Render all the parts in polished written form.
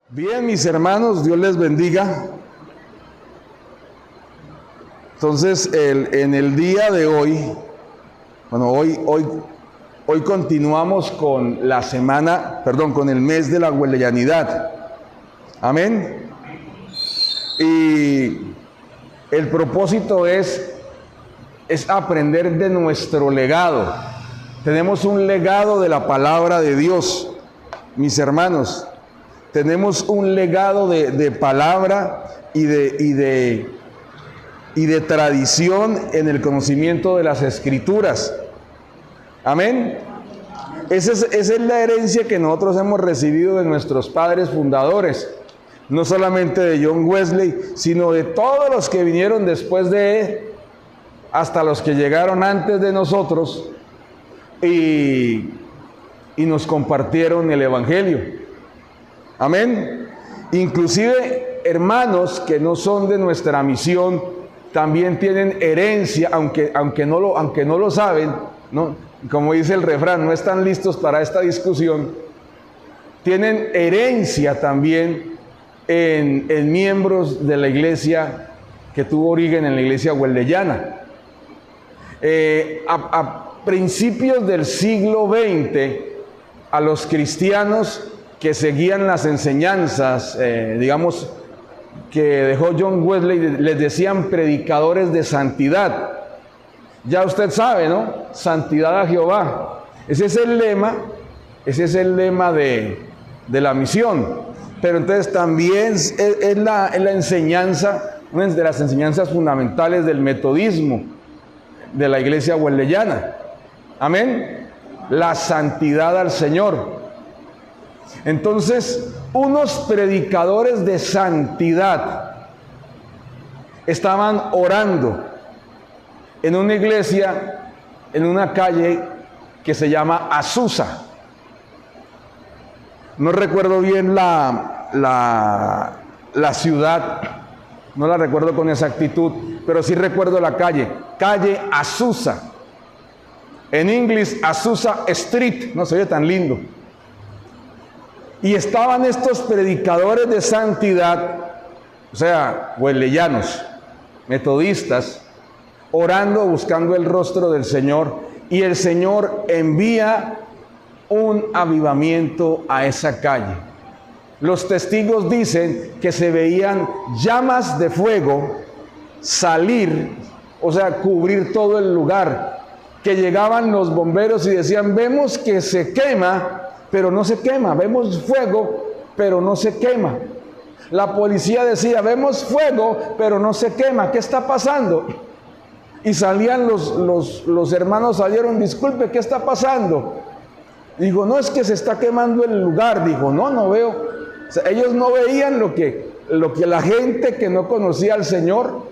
Bien, mis hermanos, Dios les bendiga. Entonces, en el día de hoy, hoy continuamos con la semana, con el mes de la huelellanidad. Amén. Y el propósito es aprender de nuestro legado. Tenemos un legado de la palabra de Dios, mis hermanos. Tenemos un legado de palabra y de tradición en el conocimiento de las Escrituras. Amén. Esa es la herencia que nosotros hemos recibido de nuestros padres fundadores. No solamente de John Wesley, sino de todos los que vinieron después de él, hasta los que llegaron antes de nosotros y nos compartieron el Evangelio. Amén. Inclusive hermanos que no son de nuestra misión también tienen herencia, aunque no lo saben, ¿no? Como dice el refrán, no están listos para esta discusión. Tienen herencia también en miembros de la iglesia que tuvo origen en la iglesia huelellana. A principios del siglo XX, a los cristianos que seguían las enseñanzas, que dejó John Wesley, les decían predicadores de santidad. Ya usted sabe, ¿no? Santidad a Jehová. Ese es el lema de la misión. Pero entonces también es la enseñanza, una de las enseñanzas fundamentales del metodismo de la iglesia huelellana. Amén. La santidad al Señor. Entonces, unos predicadores de santidad estaban orando en una iglesia, en una calle que se llama Azusa. No recuerdo bien la ciudad, no la recuerdo con exactitud, pero sí recuerdo la calle Azusa. En inglés, Azusa Street, no se oye tan lindo. Y estaban estos predicadores de santidad, o sea, huelellanos, metodistas, orando, buscando el rostro del Señor, y el Señor envía un avivamiento a esa calle. Los testigos dicen que se veían llamas de fuego salir, o sea, cubrir todo el lugar, que llegaban los bomberos y decían, vemos que se quema, pero no se quema, vemos fuego, pero no se quema. La policía decía, vemos fuego, pero no se quema, ¿qué está pasando? Y salían los hermanos, salieron, disculpe, ¿qué está pasando? Dijo, no, es que se está quemando el lugar. Dijo, no veo. O sea, ellos no veían lo que la gente que no conocía al Señor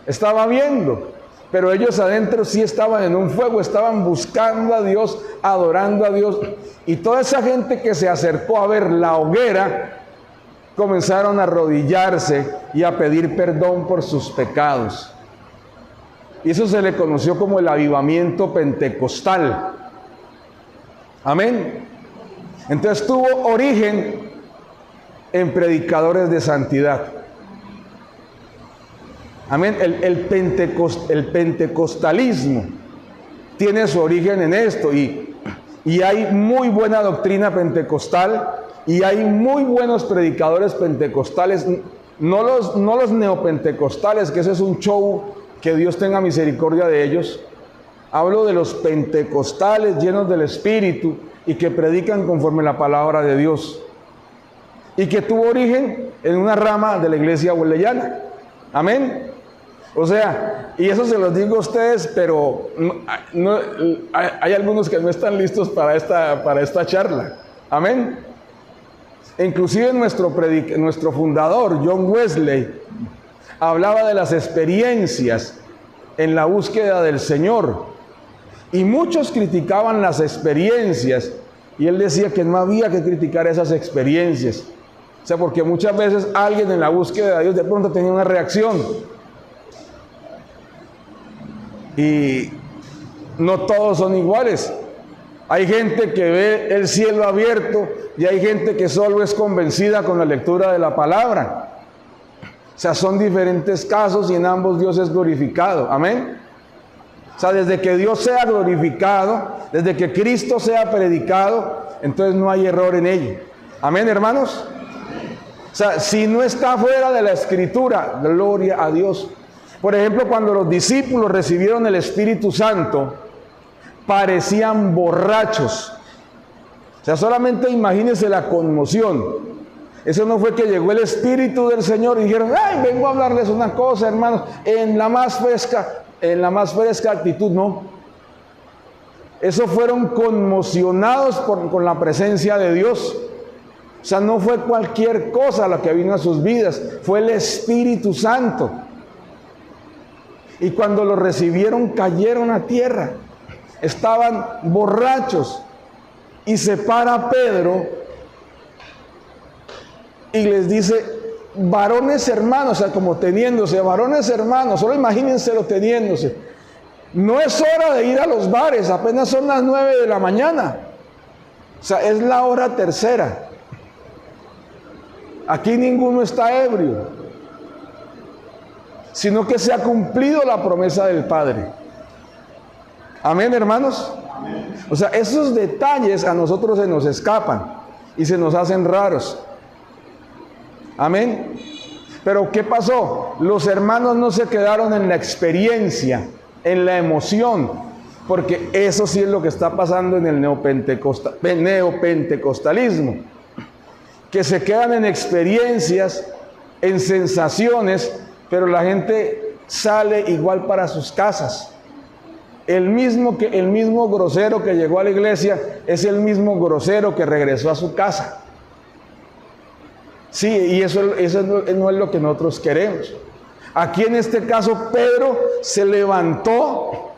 estaba viendo. Pero ellos adentro sí estaban en un fuego, estaban buscando a Dios, adorando a Dios. Y toda esa gente que se acercó a ver la hoguera, comenzaron a arrodillarse y a pedir perdón por sus pecados. Y eso se le conoció como el avivamiento pentecostal. Amén. Entonces tuvo origen en predicadores de santidad. Amén. El pentecostalismo tiene su origen en esto y hay muy buena doctrina pentecostal y hay muy buenos predicadores pentecostales, no los neopentecostales, que ese es un show, que Dios tenga misericordia de ellos. Hablo de los pentecostales llenos del Espíritu y que predican conforme la palabra de Dios y que tuvo origen en una rama de la iglesia huelellana. Amén. O sea, y eso se los digo a ustedes, pero hay algunos que no están listos para esta charla. Amén. Inclusive nuestro fundador, John Wesley, hablaba de las experiencias en la búsqueda del Señor. Y muchos criticaban las experiencias. Y él decía que no había que criticar esas experiencias. O sea, porque muchas veces alguien en la búsqueda de Dios de pronto tenía una reacción. Y no todos son iguales. Hay gente que ve el cielo abierto y hay gente que solo es convencida con la lectura de la palabra. O sea, son diferentes casos y en ambos Dios es glorificado. Amén. O sea, desde que Dios sea glorificado, desde que Cristo sea predicado, entonces no hay error en ello. Amén, hermanos. O sea, si no está fuera de la Escritura, gloria a Dios. Por ejemplo, cuando los discípulos recibieron el Espíritu Santo, parecían borrachos. O sea, solamente imagínense la conmoción. Eso no fue que llegó el Espíritu del Señor y dijeron, ay, vengo a hablarles una cosa, hermanos, en la más fresca actitud, no. Eso fueron conmocionados con la presencia de Dios. O sea, no fue cualquier cosa la que vino a sus vidas, fue el Espíritu Santo. Y cuando lo recibieron, cayeron a tierra. Estaban borrachos. Y se para Pedro y les dice, varones hermanos, o sea, como teniéndose, varones hermanos, solo imagínenselo teniéndose. No es hora de ir a los bares, apenas son las 9 de la mañana. O sea, es la hora tercera. Aquí ninguno está ebrio, sino que se ha cumplido la promesa del Padre. Amén, hermanos. O sea, esos detalles a nosotros se nos escapan y se nos hacen raros. Amén. Pero ¿qué pasó? Los hermanos no se quedaron en la experiencia, en la emoción, porque eso sí es lo que está pasando en el neopentecostalismo, que se quedan en experiencias, en sensaciones, pero la gente sale igual para sus casas. El mismo grosero que llegó a la iglesia es el mismo grosero que regresó a su casa. Sí, y eso no es lo que nosotros queremos. Aquí en este caso Pedro se levantó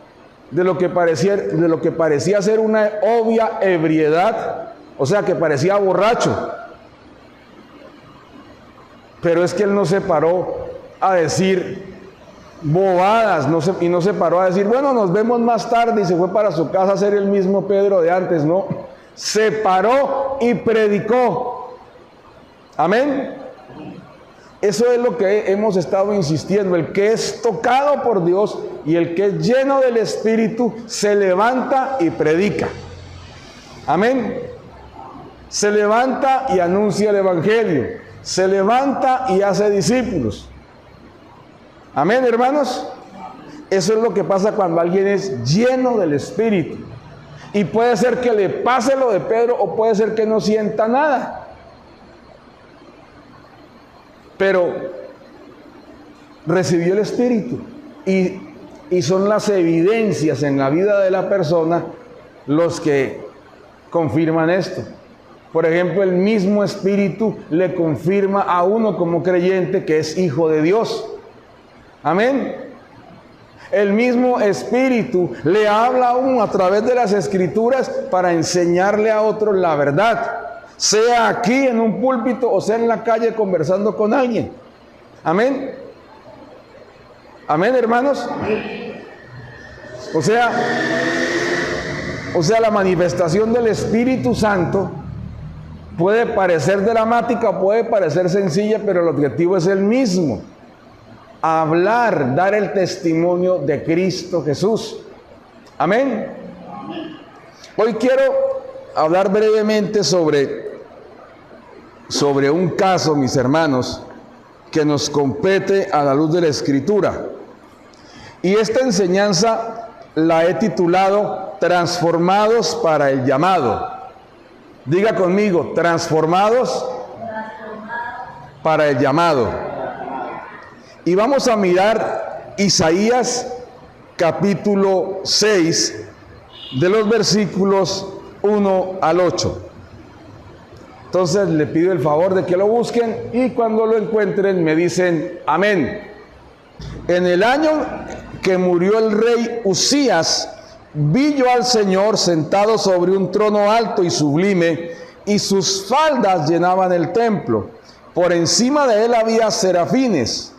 de lo que parecía ser una obvia ebriedad, o sea que parecía borracho. Pero es que él no se paró a decir bobadas, y no se paró a decir, bueno, nos vemos más tarde, y se fue para su casa a ser el mismo Pedro de antes. No, se paró y predicó. Amén. Eso es lo que hemos estado insistiendo. El que es tocado por Dios y el que es lleno del Espíritu se levanta y predica. Amén. Se levanta y anuncia el Evangelio. Se levanta y hace discípulos. Amén, hermanos. Eso es lo que pasa cuando alguien es lleno del Espíritu. Y puede ser que le pase lo de Pedro o puede ser que no sienta nada. Pero recibió el Espíritu. Y son las evidencias en la vida de la persona los que confirman esto. Por ejemplo, el mismo Espíritu le confirma a uno como creyente que es hijo de Dios. Amén. El mismo Espíritu le habla a uno a través de las Escrituras para enseñarle a otros la verdad. Sea aquí en un púlpito o sea en la calle conversando con alguien. Amén. Amén, hermanos. O sea, la manifestación del Espíritu Santo puede parecer dramática, puede parecer sencilla, pero el objetivo es el mismo. Hablar, dar el testimonio de Cristo Jesús. Amén. Hoy quiero hablar brevemente sobre un caso, mis hermanos, que nos compete a la luz de la Escritura. Y esta enseñanza la he titulado Transformados para el llamado. Diga conmigo, transformados para el llamado. Y vamos a mirar Isaías capítulo 6 de los versículos 1 al 8. Entonces le pido el favor de que lo busquen y cuando lo encuentren me dicen amén. En el año que murió el rey Uzías, vi yo al Señor sentado sobre un trono alto y sublime, y sus faldas llenaban el templo. Por encima de él había serafines.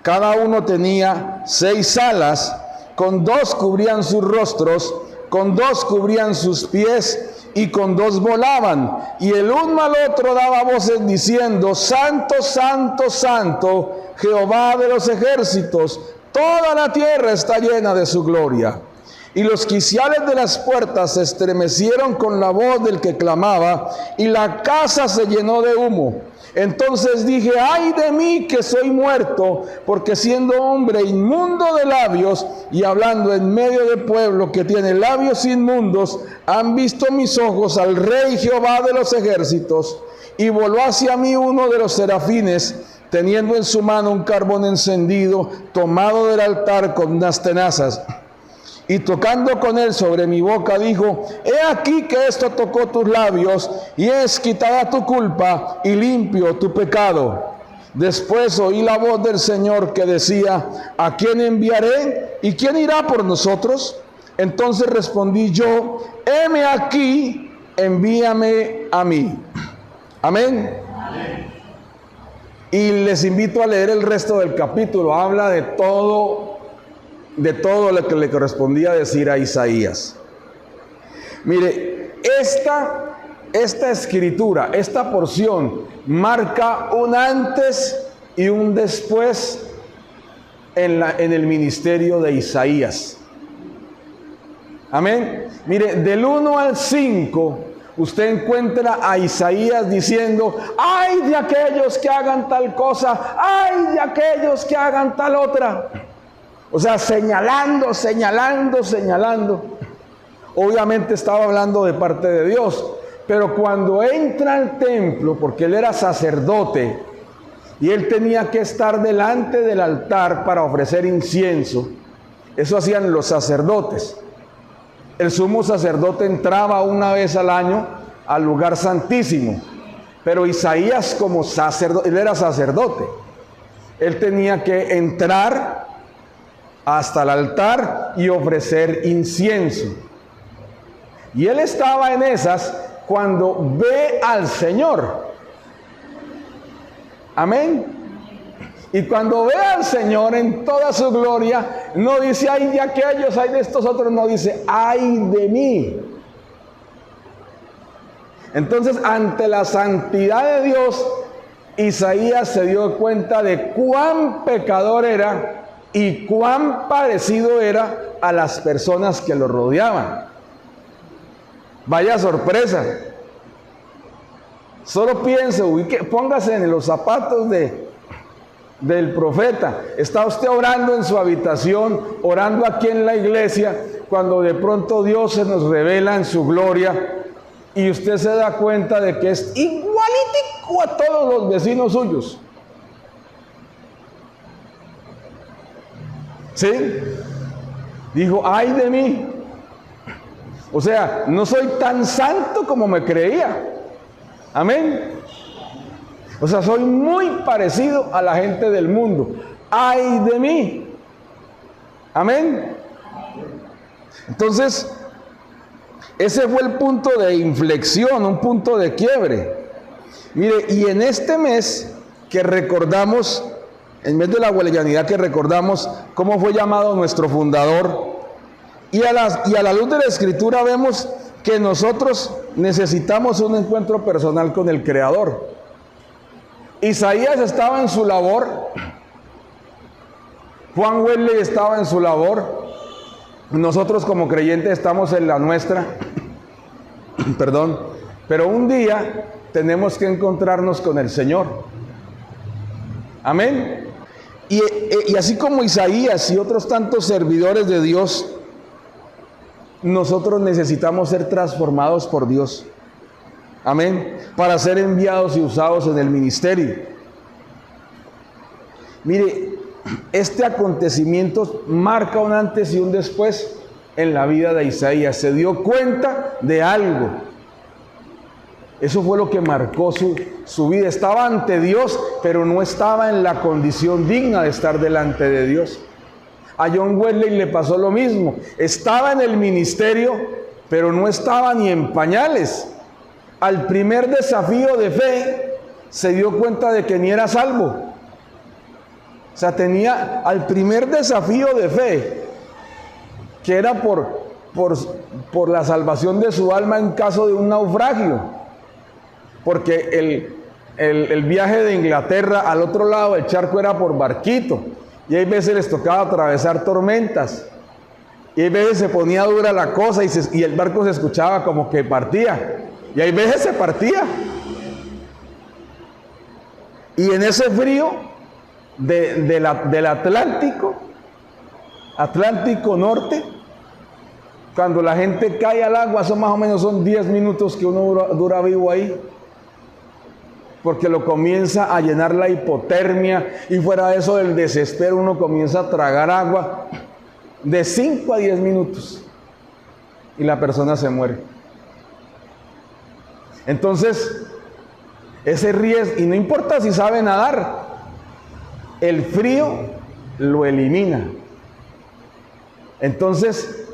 Cada uno tenía 6 alas, con 2 cubrían sus rostros, con 2 cubrían sus pies y con 2 volaban. Y el uno al otro daba voces diciendo: Santo, Santo, Santo, Jehová de los ejércitos, toda la tierra está llena de su gloria. Y los quiciales de las puertas se estremecieron con la voz del que clamaba, y la casa se llenó de humo. Entonces dije: ay de mí que soy muerto, porque siendo hombre inmundo de labios y hablando en medio de pueblo que tiene labios inmundos, han visto mis ojos al Rey Jehová de los ejércitos. Y voló hacia mí uno de los serafines, teniendo en su mano un carbón encendido, tomado del altar con unas tenazas. Y tocando con él sobre mi boca, dijo: he aquí que esto tocó tus labios, y es quitada tu culpa, y limpio tu pecado. Después oí la voz del Señor que decía: ¿a quién enviaré? ¿Y quién irá por nosotros? Entonces respondí yo: heme aquí, envíame a mí. Amén. Amén. Y les invito a leer el resto del capítulo. Habla de todo lo que le correspondía decir a Isaías. Mire, esta escritura, esta porción, marca un antes y un después en el ministerio de Isaías. Amén. Mire, del 1 al 5, usted encuentra a Isaías diciendo: ay de aquellos que hagan tal cosa, ay de aquellos que hagan tal otra. O sea, señalando. Obviamente estaba hablando de parte de Dios, pero cuando entra al templo, porque él era sacerdote y él tenía que estar delante del altar para ofrecer incienso, eso hacían los sacerdotes. El sumo sacerdote entraba una vez al año al lugar santísimo, pero Isaías, como sacerdote, él era sacerdote, él tenía que entrar hasta el altar y ofrecer incienso. Y él estaba en esas cuando ve al Señor. Amén. Y cuando ve al Señor en toda su gloria, no dice: ay de aquellos, ay de estos otros, no, dice: ay de mí. Entonces, ante la santidad de Dios, Isaías se dio cuenta de cuán pecador era y cuán parecido era a las personas que lo rodeaban. Vaya sorpresa. Solo piense, póngase en los zapatos del profeta. Está usted orando en su habitación, orando aquí en la iglesia, cuando de pronto Dios se nos revela en su gloria y usted se da cuenta de que es igualitico a todos los vecinos suyos. ¿Sí? Dijo: ay de mí. O sea, no soy tan santo como me creía. Amén. O sea, soy muy parecido a la gente del mundo. ¡ay de mí! Amén. Entonces, ese fue el punto de inflexión, un punto de quiebre. Mire, y en este mes que recordamos, en mes de la huellanidad que recordamos cómo fue llamado nuestro fundador, y a la luz de la Escritura vemos que nosotros necesitamos un encuentro personal con el Creador. Isaías estaba en su labor, Juan Wesley estaba en su labor, nosotros como creyentes estamos en la nuestra, pero un día tenemos que encontrarnos con el Señor. Amén. Y así como Isaías y otros tantos servidores de Dios, nosotros necesitamos ser transformados por Dios. Amén. Para ser enviados y usados en el ministerio. Mire, este acontecimiento marca un antes y un después en la vida de Isaías. Se dio cuenta de algo. Eso fue lo que marcó su vida. Estaba ante Dios, pero no estaba en la condición digna de estar delante de Dios. A John Wesley le pasó lo mismo. Estaba en el ministerio, pero no estaba ni en pañales. Al primer desafío de fe, se dio cuenta de que ni era salvo. O sea, tenía al primer desafío de fe, que era por por la salvación de su alma en caso de un naufragio. Porque el viaje de Inglaterra al otro lado del charco era por barquito. Y hay veces les tocaba atravesar tormentas. Y hay veces se ponía dura la cosa y el barco se escuchaba como que partía. Y hay veces se partía. Y en ese frío del Atlántico Norte, cuando la gente cae al agua, eso más o menos son 10 minutos que uno dura vivo ahí. Porque lo comienza a llenar la hipotermia y fuera de eso del desespero uno comienza a tragar agua de 5 a 10 minutos y la persona se muere. Entonces, ese riesgo, y no importa si sabe nadar, el frío lo elimina. Entonces,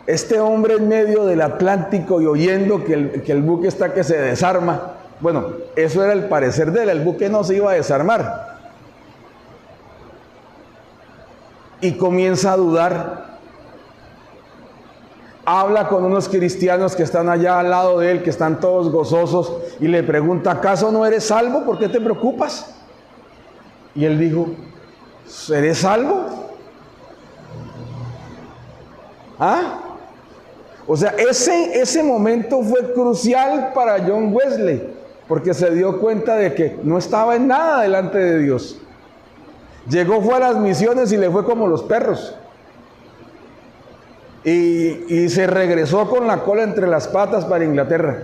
este hombre en medio del Atlántico y oyendo que el buque está que se desarma, bueno, eso era el parecer de él, el buque no se iba a desarmar. Y comienza a dudar. Habla con unos cristianos que están allá al lado de él, que están todos gozosos, y le pregunta, ¿acaso no eres salvo? ¿Por qué te preocupas? Y él dijo, ¿seré salvo? ¿Ah? O sea, ese momento fue crucial para John Wesley, porque se dio cuenta de que no estaba en nada delante de Dios. Llegó, fue a las misiones y le fue como los perros. Y se regresó con la cola entre las patas para Inglaterra,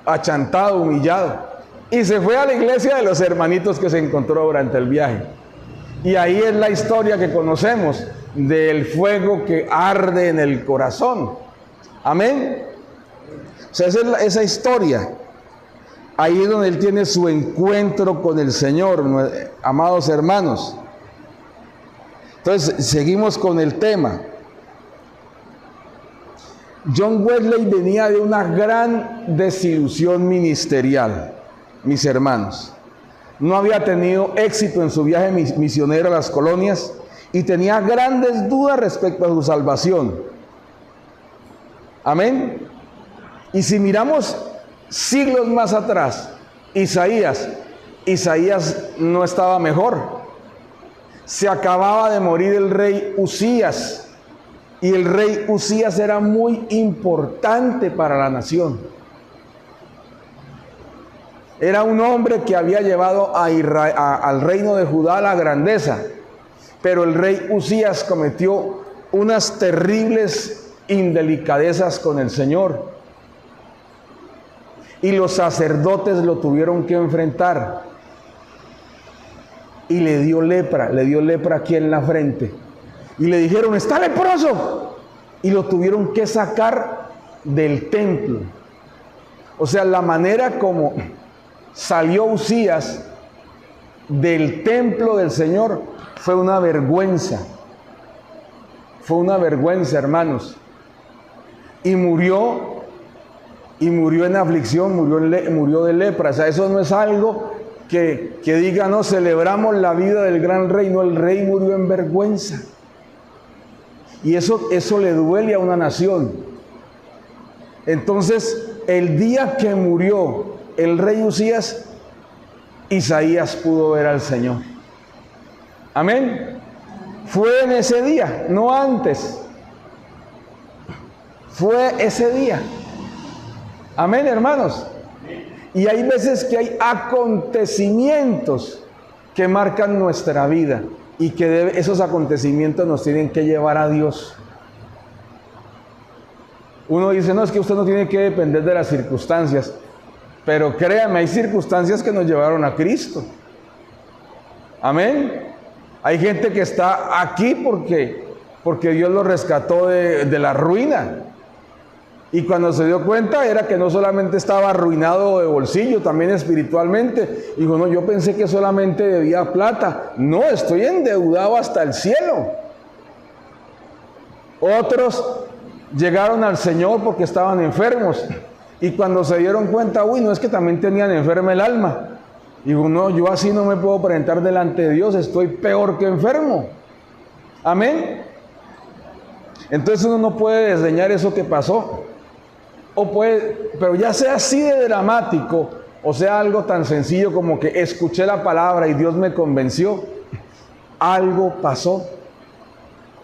achantado, humillado. Y se fue a la iglesia de los hermanitos que se encontró durante el viaje. Y ahí es la historia que conocemos del fuego que arde en el corazón. Amén. O sea, esa historia. Ahí es donde él tiene su encuentro con el Señor, amados hermanos. Entonces, seguimos con el tema. John Wesley venía de una gran desilusión ministerial, mis hermanos. No había tenido éxito en su viaje misionero a las colonias y tenía grandes dudas respecto a su salvación. Amén. Y si miramos siglos más atrás, Isaías no estaba mejor. Se acababa de morir el rey Usías. Y el rey Usías era muy importante para la nación. Era un hombre que había llevado al reino de Judá la grandeza. Pero el rey Usías cometió unas terribles indelicadezas con el Señor. Y los sacerdotes lo tuvieron que enfrentar. Y le dio lepra aquí en la frente. Y le dijeron, está leproso. Y lo tuvieron que sacar del templo. O sea, la manera como salió Usías del templo del Señor fue una vergüenza. Fue una vergüenza, hermanos. Y murió en aflicción, murió de lepra. O sea, eso no es algo que diga, no, celebramos la vida del gran rey. No, el rey murió en vergüenza. Y eso le duele a una nación. Entonces, el día que murió el rey Usías, Isaías pudo ver al Señor. Amén. Fue en ese día, no antes. Fue ese día. Amén, hermanos. Y hay veces que hay acontecimientos que marcan nuestra vida. Y que esos acontecimientos nos tienen que llevar a Dios. Uno dice, no, es que usted no tiene que depender de las circunstancias. Pero créame, hay circunstancias que nos llevaron a Cristo. Amén. Hay gente que está aquí porque Dios lo rescató de la ruina. Y cuando se dio cuenta era que no solamente estaba arruinado de bolsillo, también espiritualmente. Dijo, no, yo pensé que solamente debía plata. No, estoy endeudado hasta el cielo. Otros llegaron al Señor porque estaban enfermos. Y cuando se dieron cuenta, uy, no, es que también tenían enferma el alma. Digo, no, yo así no me puedo presentar delante de Dios, estoy peor que enfermo. Amén. Entonces uno no puede desdeñar eso que pasó. Pero ya sea así de dramático, o sea algo tan sencillo como que escuché la palabra y Dios me convenció, algo pasó.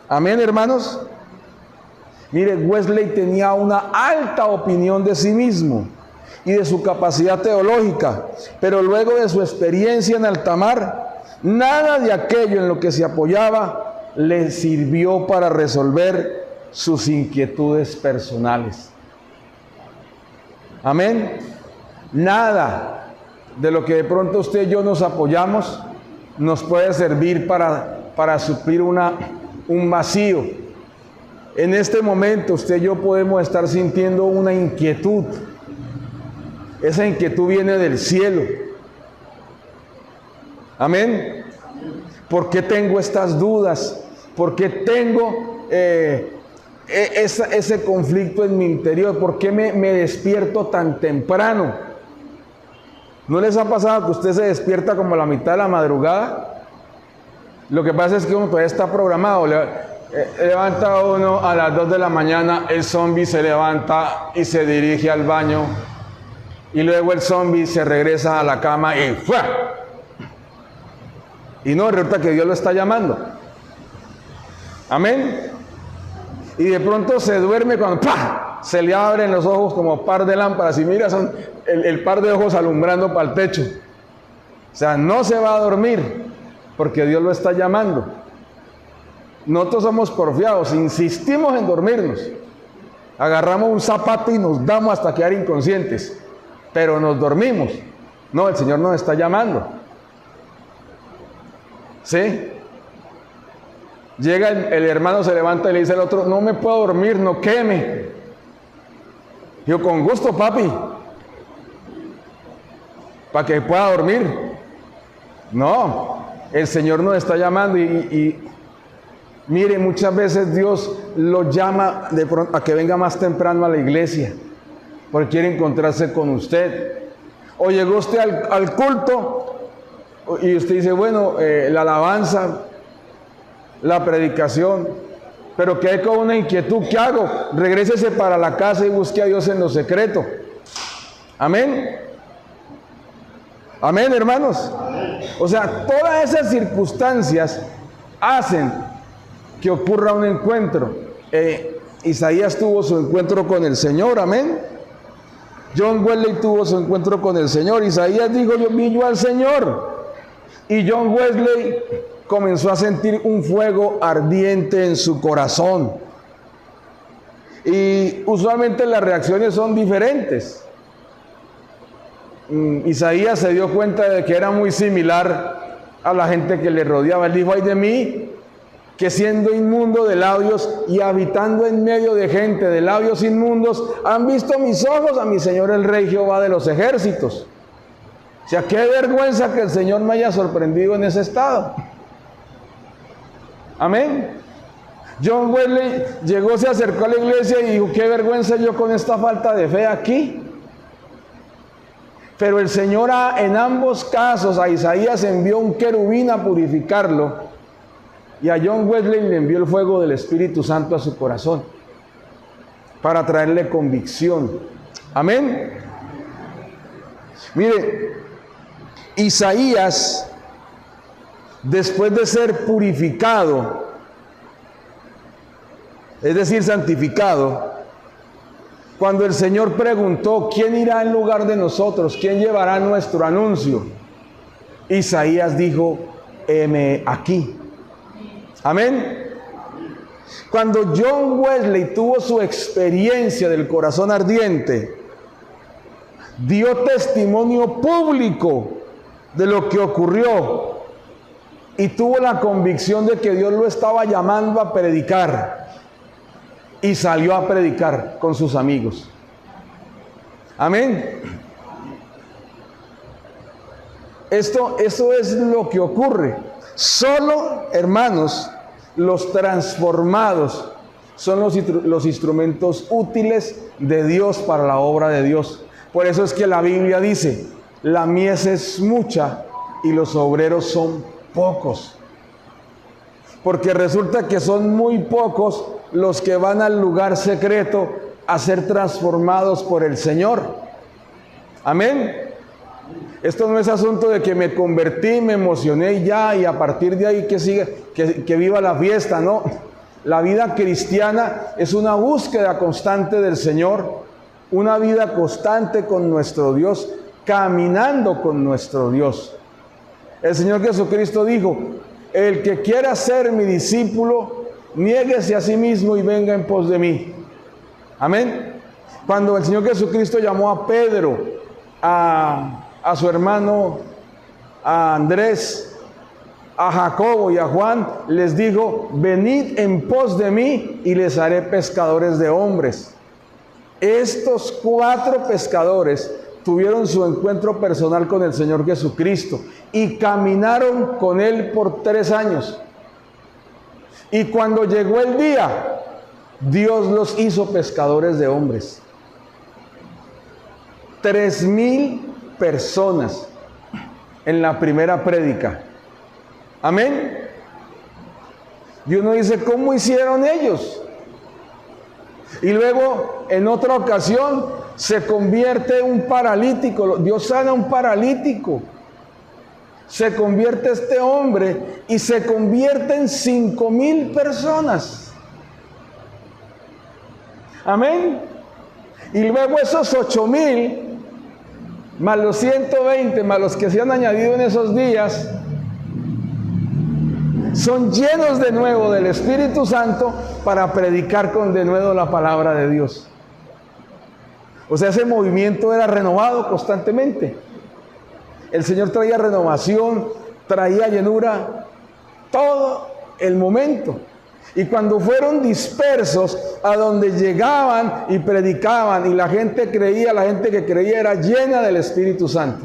Amén, hermanos. Mire, Wesley tenía una alta opinión de sí mismo y de su capacidad teológica, pero luego de su experiencia en alta mar, nada de aquello en lo que se apoyaba le sirvió para resolver sus inquietudes personales. Amén. Nada de lo que de pronto usted y yo nos apoyamos nos puede servir para suplir un vacío. En este momento usted y yo podemos estar sintiendo una inquietud. Esa inquietud viene del cielo. Amén. ¿Por qué tengo estas dudas? ¿Por qué tengo ese conflicto en mi interior? ¿Por qué me despierto tan temprano? ¿No les ha pasado que usted se despierta como a la mitad de la madrugada? Lo que pasa es que uno todavía está programado. Levanta uno a las 2 de la mañana, el zombie se levanta y se dirige al baño. Y luego el zombie se regresa a la cama y ¡fua! Y no, resulta que Dios lo está llamando. Amén. Y de pronto se duerme cuando ¡pah! Se le abren los ojos como par de lámparas. Y mira, son el par de ojos alumbrando para el techo. O sea, no se va a dormir porque Dios lo está llamando. Nosotros somos porfiados, insistimos en dormirnos. Agarramos un zapato y nos damos hasta quedar inconscientes. Pero nos dormimos. No, el Señor nos está llamando. ¿Sí? Llega el hermano, se levanta y le dice al otro, no me puedo dormir, no queme. Yo, con gusto, papi. Para que pueda dormir. No, el Señor nos está llamando y mire, muchas veces Dios lo llama de pronto a que venga más temprano a la iglesia, porque quiere encontrarse con usted. O llegó usted al culto y usted dice, bueno, la alabanza, la predicación, pero que hay con una inquietud, ¿qué hago? Regrésese para la casa y busque a Dios en lo secreto. Amén. Amén, hermanos. O sea, todas esas circunstancias hacen que ocurra un encuentro. Isaías tuvo su encuentro con el Señor, amén. John Wesley tuvo su encuentro con el Señor. Isaías dijo, yo vi al Señor. Y John Wesley comenzó a sentir un fuego ardiente en su corazón. Y usualmente las reacciones son diferentes. Isaías se dio cuenta de que era muy similar a la gente que le rodeaba. Él dijo, ay de mí, que siendo inmundo de labios y habitando en medio de gente de labios inmundos, han visto mis ojos a mi Señor el Rey Jehová de los ejércitos. O sea, qué vergüenza que el Señor me haya sorprendido en ese estado. Amén. John Wesley llegó, se acercó a la iglesia y dijo, qué vergüenza yo con esta falta de fe aquí. Pero el Señor en ambos casos, a Isaías envió un querubín a purificarlo y a John Wesley le envió el fuego del Espíritu Santo a su corazón para traerle convicción. Amén. Mire, Isaías, después de ser purificado, es decir, santificado, cuando el Señor preguntó, ¿quién irá en lugar de nosotros? ¿Quién llevará nuestro anuncio? Isaías dijo, heme aquí. Amén. Cuando John Wesley tuvo su experiencia del corazón ardiente, dio testimonio público de lo que ocurrió y tuvo la convicción de que Dios lo estaba llamando a predicar. Y salió a predicar con sus amigos. Amén. Esto es lo que ocurre. Solo, hermanos, los transformados son los instrumentos útiles de Dios para la obra de Dios. Por eso es que la Biblia dice, la mies es mucha y los obreros son pocos. Porque resulta que son muy pocos los que van al lugar secreto a ser transformados por el Señor. Amén. Esto no es asunto de que me convertí, me emocioné y ya, y a partir de ahí que siga, que viva la fiesta, no. La vida cristiana es una búsqueda constante del Señor, una vida constante con nuestro Dios, caminando con nuestro Dios. El Señor Jesucristo dijo: el que quiera ser mi discípulo, niéguese a sí mismo y venga en pos de mí. Amén. Cuando el Señor Jesucristo llamó a Pedro, a su hermano, a Andrés, a Jacobo y a Juan, les dijo: venid en pos de mí y les haré pescadores de hombres. Estos 4 pescadores tuvieron su encuentro personal con el Señor Jesucristo y caminaron con Él por 3 años. Y cuando llegó el día, Dios los hizo pescadores de hombres. 3,000 personas en la primera prédica. Amén. Y uno dice: ¿cómo hicieron ellos? Y luego, en otra ocasión, se convierte un paralítico. Dios sana a un paralítico. Se convierte este hombre y se convierte en 5,000 personas. Amén. Y luego esos 8,000, más los 120, más los que se han añadido en esos días, son llenos de nuevo del Espíritu Santo para predicar con denuedo la palabra de Dios. O sea, ese movimiento era renovado constantemente. El Señor traía renovación, traía llenura, todo el momento. Y cuando fueron dispersos a donde llegaban y predicaban, y la gente creía, la gente que creía era llena del Espíritu Santo.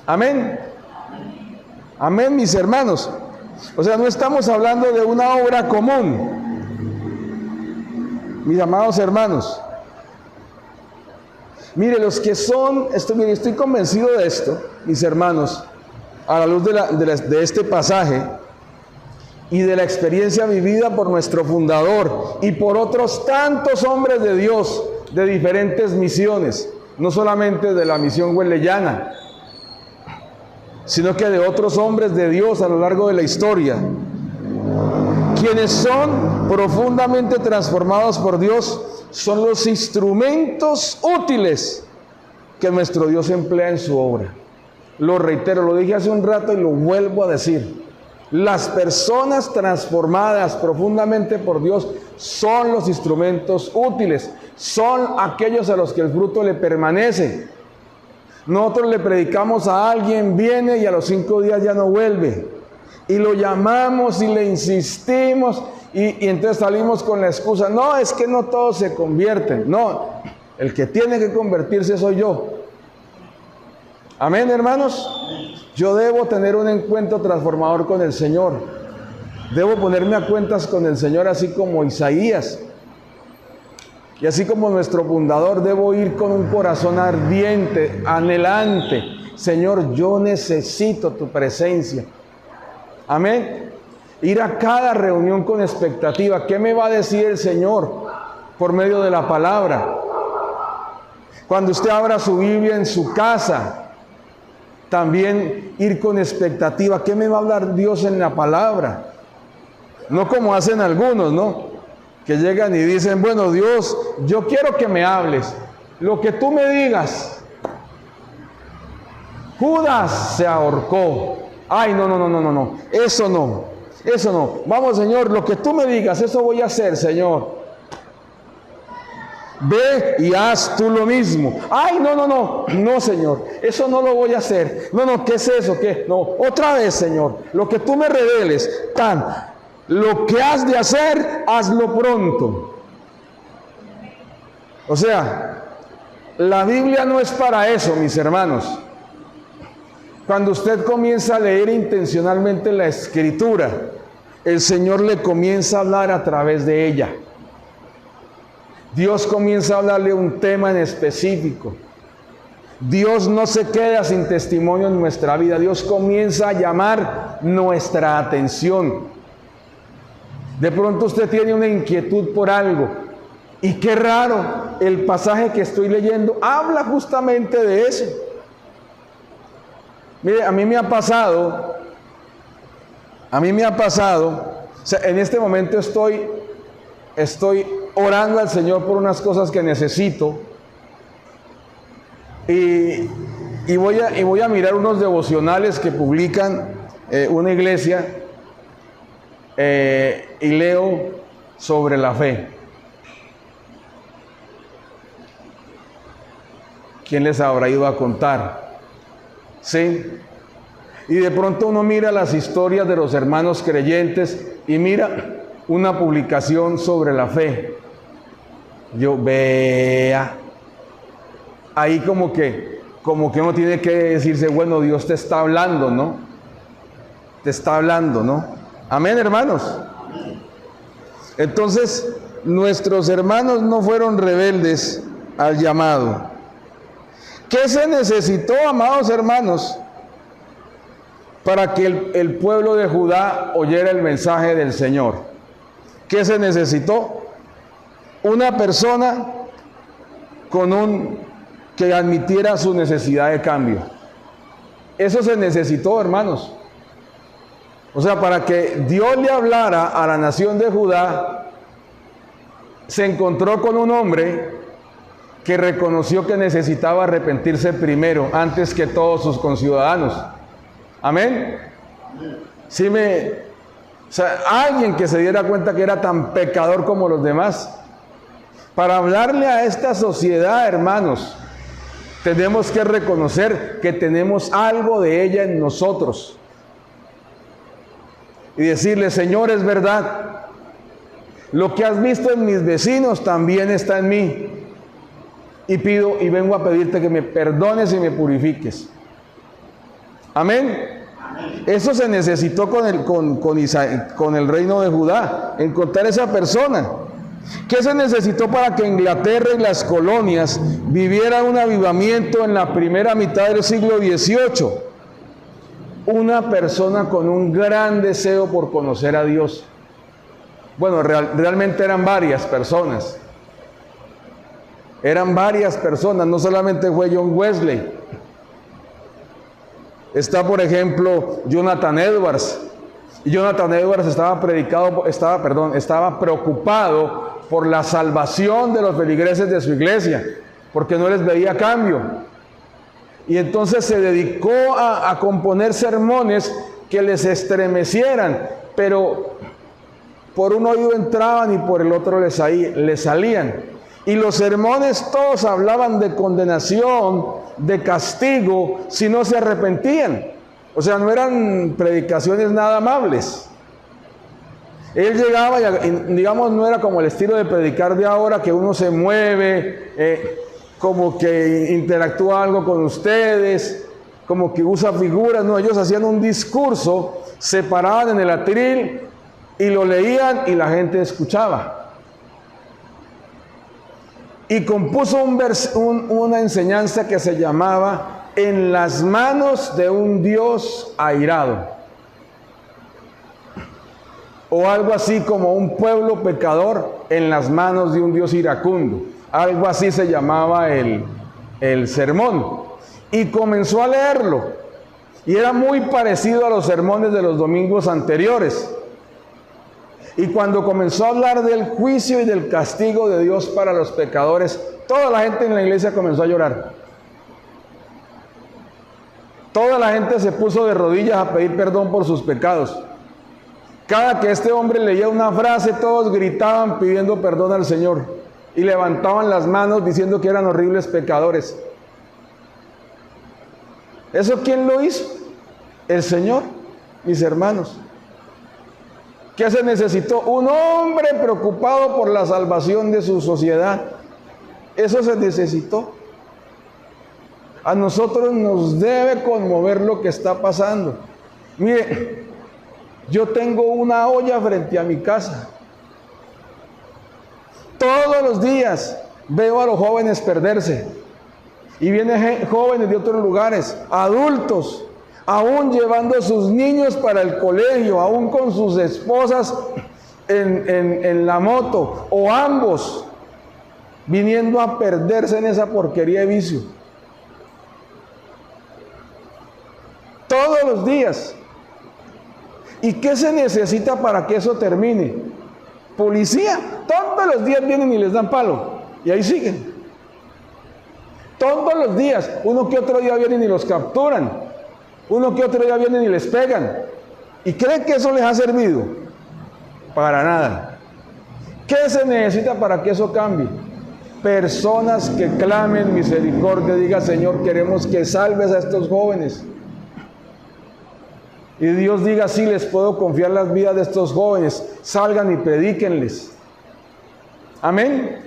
Amén. Amén, mis hermanos. O sea, no estamos hablando de una obra común, mis amados hermanos. Mire, los que son, estoy convencido de esto, mis hermanos, a la luz de este pasaje y de la experiencia vivida por nuestro fundador y por otros tantos hombres de Dios de diferentes misiones, no solamente de la misión wesleyana, sino que de otros hombres de Dios a lo largo de la historia, quienes son profundamente transformados por Dios, son los instrumentos útiles que nuestro Dios emplea en su obra. Lo reitero, lo dije hace un rato y lo vuelvo a decir: las personas transformadas profundamente por Dios son los instrumentos útiles, son aquellos a los que el fruto le permanece. Nosotros le predicamos a alguien, viene y a los 5 días ya no vuelve. Y lo llamamos y le insistimos y entonces salimos con la excusa: no, es que no todos se convierten. No, el que tiene que convertirse soy yo. Amén, hermanos. Yo debo tener un encuentro transformador con el Señor. Debo ponerme a cuentas con el Señor, así como Isaías. Y así como nuestro fundador, debo ir con un corazón ardiente, anhelante. Señor, yo necesito tu presencia. Amén. Ir a cada reunión con expectativa. ¿Qué me va a decir el Señor por medio de la palabra? Cuando usted abra su Biblia en su casa, también ir con expectativa. ¿Qué me va a hablar Dios en la palabra? No como hacen algunos, ¿no? Que llegan y dicen: bueno, Dios, yo quiero que me hables, lo que tú me digas. Judas se ahorcó. Ay, no, eso no. Vamos, Señor, lo que tú me digas, eso voy a hacer, Señor. Ve y haz tú lo mismo. Ay, no, Señor, eso no lo voy a hacer. No, ¿qué es eso? ¿Qué? No, otra vez, Señor, lo que tú me reveles, lo que has de hacer, hazlo pronto. O sea, la Biblia no es para eso, mis hermanos. Cuando usted comienza a leer intencionalmente la Escritura, el Señor le comienza a hablar a través de ella. Dios comienza a hablarle un tema en específico. Dios no se queda sin testimonio en nuestra vida. Dios comienza a llamar nuestra atención. De pronto usted tiene una inquietud por algo. Y qué raro, el pasaje que estoy leyendo habla justamente de eso. Mire, a mí me ha pasado, o sea, en este momento estoy orando al Señor por unas cosas que necesito. Y voy a mirar unos devocionales que publican una iglesia y leo sobre la fe. ¿Quién les habrá ido a contar? ¿Sí? Y de pronto uno mira las historias de los hermanos creyentes y mira una publicación sobre la fe. Yo vea. Ahí como que uno tiene que decirse, bueno, Dios te está hablando, ¿no? Te está hablando, ¿no? Amén, hermanos. Entonces, nuestros hermanos no fueron rebeldes al llamado. ¿Qué se necesitó, amados hermanos, para que el pueblo de Judá oyera el mensaje del Señor? ¿Qué se necesitó? Una persona que admitiera su necesidad de cambio. Eso se necesitó, hermanos. O sea, para que Dios le hablara a la nación de Judá, se encontró con un hombre que reconoció que necesitaba arrepentirse primero, antes que todos sus conciudadanos. Amén. Sí, o sea, alguien que se diera cuenta que era tan pecador como los demás. Para hablarle a esta sociedad, hermanos, tenemos que reconocer que tenemos algo de ella en nosotros. Y decirle, Señor, es verdad. Lo que has visto en mis vecinos también está en mí. Y pido y vengo a pedirte que me perdones y me purifiques. Amén. Eso se necesitó con el reino de Judá, encontrar esa persona. ¿Qué se necesitó para que Inglaterra y las colonias vivieran un avivamiento en la primera mitad del siglo XVIII? Una persona con un gran deseo por conocer a Dios. Bueno, realmente eran varias personas. Eran varias personas, no solamente fue John Wesley. Está, por ejemplo, Jonathan Edwards. Y Jonathan Edwards estaba preocupado por la salvación de los feligreses de su iglesia, porque no les veía cambio. Y entonces se dedicó a componer sermones que les estremecieran, pero por un oído entraban y por el otro les salían. Y los sermones todos hablaban de condenación, de castigo, si no se arrepentían. O sea, no eran predicaciones nada amables. Él llegaba y, digamos, no era como el estilo de predicar de ahora, que uno se mueve, como que interactúa algo con ustedes, como que usa figuras. No, ellos hacían un discurso, se paraban en el atril y lo leían y la gente escuchaba. Y compuso una enseñanza que se llamaba En las manos de un Dios airado. O algo así como Un pueblo pecador en las manos de un Dios iracundo. Algo así se llamaba el sermón. Y comenzó a leerlo. Y era muy parecido a los sermones de los domingos anteriores. Y cuando comenzó a hablar del juicio y del castigo de Dios para los pecadores, toda la gente en la iglesia comenzó a llorar. Toda la gente se puso de rodillas a pedir perdón por sus pecados. Cada que este hombre leía una frase, todos gritaban pidiendo perdón al Señor y levantaban las manos diciendo que eran horribles pecadores. ¿Eso quién lo hizo? El Señor, mis hermanos. ¿Qué se necesitó? Un hombre preocupado por la salvación de su sociedad. Eso se necesitó. A nosotros nos debe conmover lo que está pasando. Mire, yo tengo una olla frente a mi casa. Todos los días veo a los jóvenes perderse. Y vienen jóvenes de otros lugares, adultos, aún llevando a sus niños para el colegio, aún con sus esposas en la moto, o ambos, viniendo a perderse en esa porquería de vicio. Todos los días. ¿Y qué se necesita para que eso termine? Policía. Todos los días vienen y les dan palo. Y ahí siguen. Todos los días. Uno que otro día vienen y los capturan. Uno que otro día vienen y les pegan. ¿Y creen que eso les ha servido? Para nada. ¿Qué se necesita para que eso cambie? Personas que clamen misericordia, diga: Señor, queremos que salves a estos jóvenes. Y Dios diga: sí, les puedo confiar las vidas de estos jóvenes, salgan y predíquenles. Amén.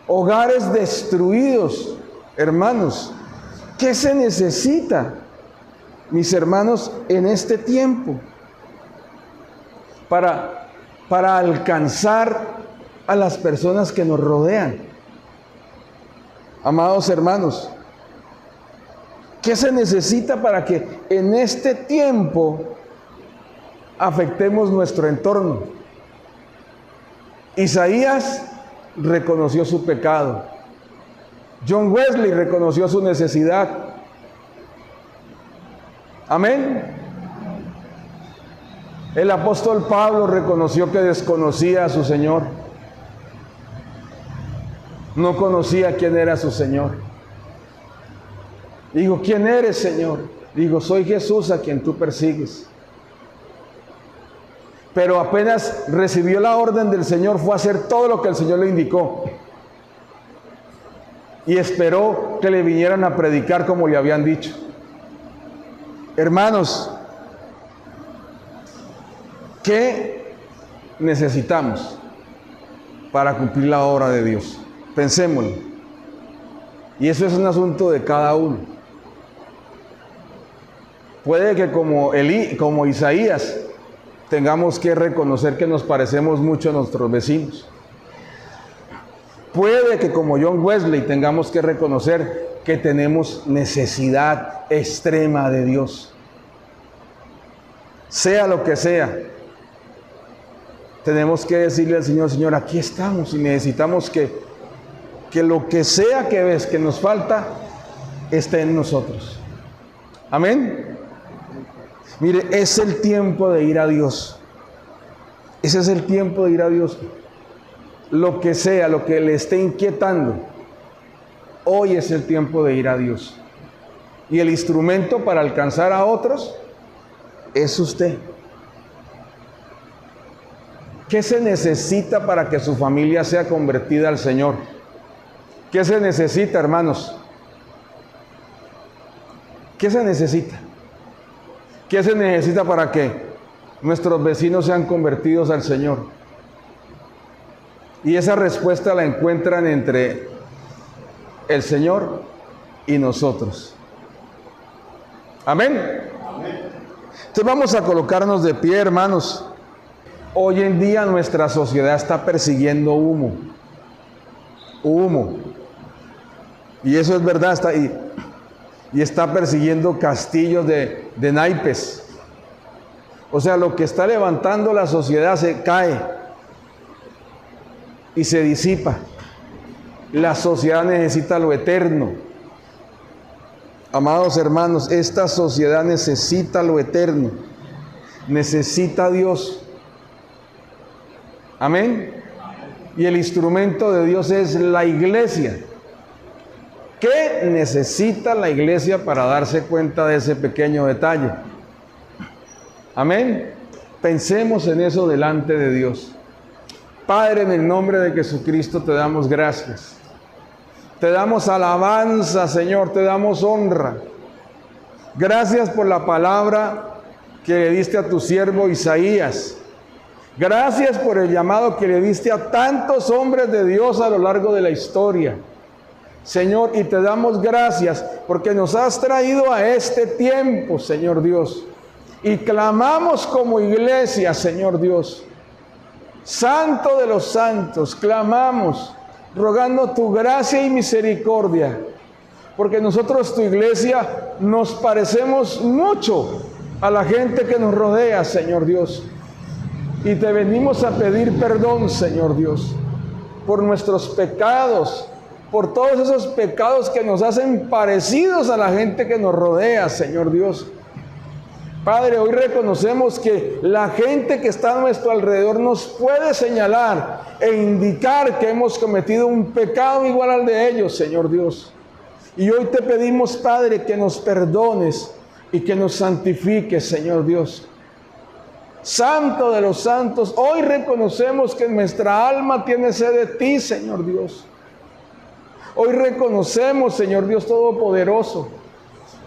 Hogares destruidos, hermanos. ¿Qué se necesita, mis hermanos, en este tiempo para alcanzar a las personas que nos rodean? Amados hermanos, ¿qué se necesita para que en este tiempo afectemos nuestro entorno? Isaías reconoció su pecado. John Wesley reconoció su necesidad. Amén. El apóstol Pablo reconoció que desconocía a su Señor. No conocía quién era su Señor. Digo: ¿quién eres, Señor? Digo: soy Jesús a quien tú persigues. Pero apenas recibió la orden del Señor, fue a hacer todo lo que el Señor le indicó. Y esperó que le vinieran a predicar como le habían dicho. Hermanos, ¿qué necesitamos para cumplir la obra de Dios? Pensémoslo. Y eso es un asunto de cada uno. Puede que como Isaías tengamos que reconocer que nos parecemos mucho a nuestros vecinos. Puede que como John Wesley tengamos que reconocer que tenemos necesidad extrema de Dios. Sea lo que sea, tenemos que decirle al Señor: Señor, aquí estamos y necesitamos que lo que sea que ves que nos falta esté en nosotros. Amén. Mire, es el tiempo de ir a Dios. Ese es el tiempo de ir a Dios. Lo que sea, lo que le esté inquietando, hoy es el tiempo de ir a Dios. Y el instrumento para alcanzar a otros es usted. ¿Qué se necesita para que su familia sea convertida al Señor? ¿Qué se necesita, hermanos? ¿Qué se necesita? ¿Qué se necesita para que nuestros vecinos sean convertidos al Señor? Y esa respuesta la encuentran entre el Señor y nosotros. Amén. Entonces vamos a colocarnos de pie, hermanos. Hoy en día nuestra sociedad está persiguiendo humo. Humo. Y eso es verdad, está ahí. Y está persiguiendo castillos de naipes. O sea, lo que está levantando la sociedad se cae y se disipa. La sociedad necesita lo eterno. Amados hermanos, esta sociedad necesita lo eterno. Necesita a Dios. Amén. Y el instrumento de Dios es la iglesia. ¿Qué necesita la iglesia para darse cuenta de ese pequeño detalle? Amén. Pensemos en eso delante de Dios. Padre, en el nombre de Jesucristo te damos gracias. Te damos alabanza, Señor, te damos honra. Gracias por la palabra que le diste a tu siervo Isaías. Gracias por el llamado que le diste a tantos hombres de Dios a lo largo de la historia. Señor, y te damos gracias porque nos has traído a este tiempo, Señor Dios. Y clamamos como iglesia, Señor Dios. Santo de los santos, clamamos, rogando tu gracia y misericordia. Porque nosotros, tu iglesia, nos parecemos mucho a la gente que nos rodea, Señor Dios. Y te venimos a pedir perdón, Señor Dios, por nuestros pecados, por todos esos pecados que nos hacen parecidos a la gente que nos rodea, Señor Dios. Padre, hoy reconocemos que la gente que está a nuestro alrededor nos puede señalar e indicar que hemos cometido un pecado igual al de ellos, Señor Dios. Y hoy te pedimos, Padre, que nos perdones y que nos santifiques, Señor Dios. Santo de los santos, hoy reconocemos que nuestra alma tiene sed de ti, Señor Dios. Hoy reconocemos, Señor Dios Todopoderoso,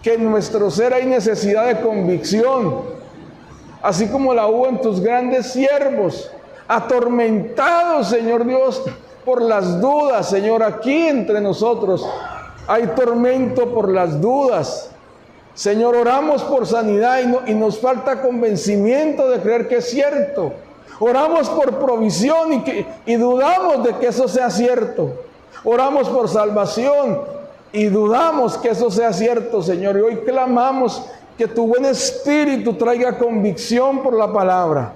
que en nuestro ser hay necesidad de convicción, así como la hubo en tus grandes siervos, atormentados, Señor Dios, por las dudas. Señor, aquí entre nosotros hay tormento por las dudas. Señor, oramos por sanidad y nos falta convencimiento de creer que es cierto. Oramos por provisión y dudamos de que eso sea cierto. Oramos por salvación y dudamos que eso sea cierto, Señor. Y hoy clamamos que tu buen espíritu traiga convicción por la palabra.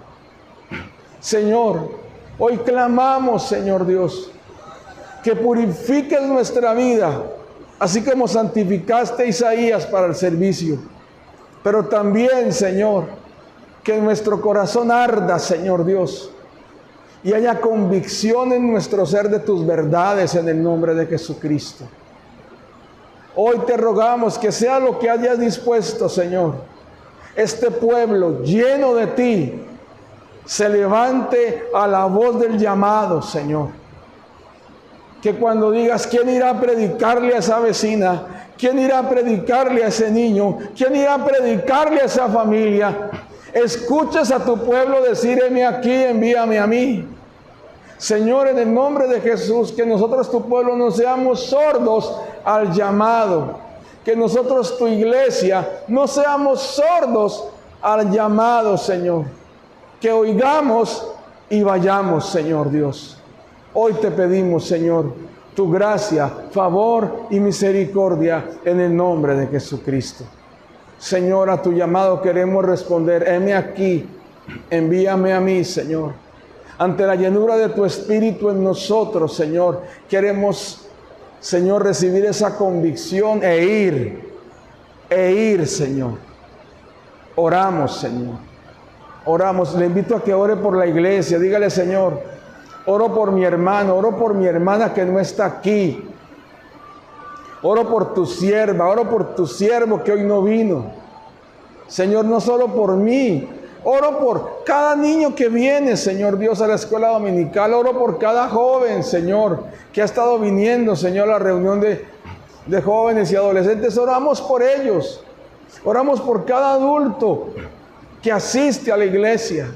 Señor, hoy clamamos, Señor Dios, que purifiques nuestra vida, así como santificaste a Isaías para el servicio. Pero también, Señor, que nuestro corazón arda, Señor Dios, y haya convicción en nuestro ser de tus verdades en el nombre de Jesucristo. Hoy te rogamos que sea lo que hayas dispuesto, Señor. Este pueblo lleno de ti se levante a la voz del llamado, Señor. Que cuando digas, ¿quién irá a predicarle a esa vecina? ¿Quién irá a predicarle a ese niño? ¿Quién irá a predicarle a esa familia? Escuches a tu pueblo decir, heme aquí, envíame a mí. Señor, en el nombre de Jesús, que nosotros, tu pueblo, no seamos sordos al llamado. Que nosotros, tu iglesia, no seamos sordos al llamado, Señor. Que oigamos y vayamos, Señor Dios. Hoy te pedimos, Señor, tu gracia, favor y misericordia en el nombre de Jesucristo. Señor, a tu llamado queremos responder, heme aquí, envíame a mí, Señor. Ante la llenura de tu Espíritu en nosotros, Señor, queremos, Señor, recibir esa convicción e ir, Señor. Oramos, Señor. Oramos. Le invito a que ore por la iglesia. Dígale, Señor, oro por mi hermano, oro por mi hermana que no está aquí. Oro por tu sierva, oro por tu siervo que hoy no vino. Señor, no solo por mí, oro por cada niño que viene, Señor Dios, a la escuela dominical. Oro por cada joven, Señor, que ha estado viniendo, Señor, a la reunión de jóvenes y adolescentes. Oramos por ellos. Oramos por cada adulto que asiste a la iglesia.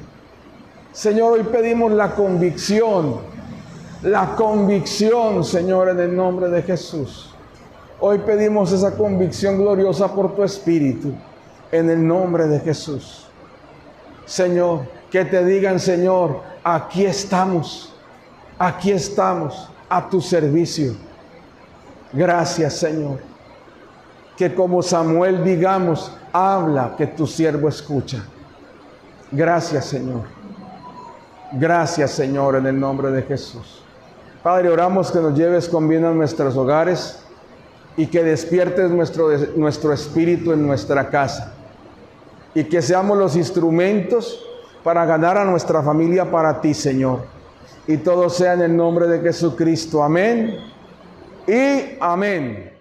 Señor, hoy pedimos la convicción, Señor, en el nombre de Jesús. Hoy pedimos esa convicción gloriosa por tu Espíritu, en el nombre de Jesús. Señor, que te digan, Señor, aquí estamos a tu servicio. Gracias, Señor. Que como Samuel digamos, habla, que tu siervo escucha. Gracias, Señor. Gracias, Señor, en el nombre de Jesús. Padre, oramos que nos lleves con bien a nuestros hogares y que despiertes nuestro espíritu en nuestra casa. Y que seamos los instrumentos para ganar a nuestra familia para ti, Señor. Y todo sea en el nombre de Jesucristo. Amén y amén.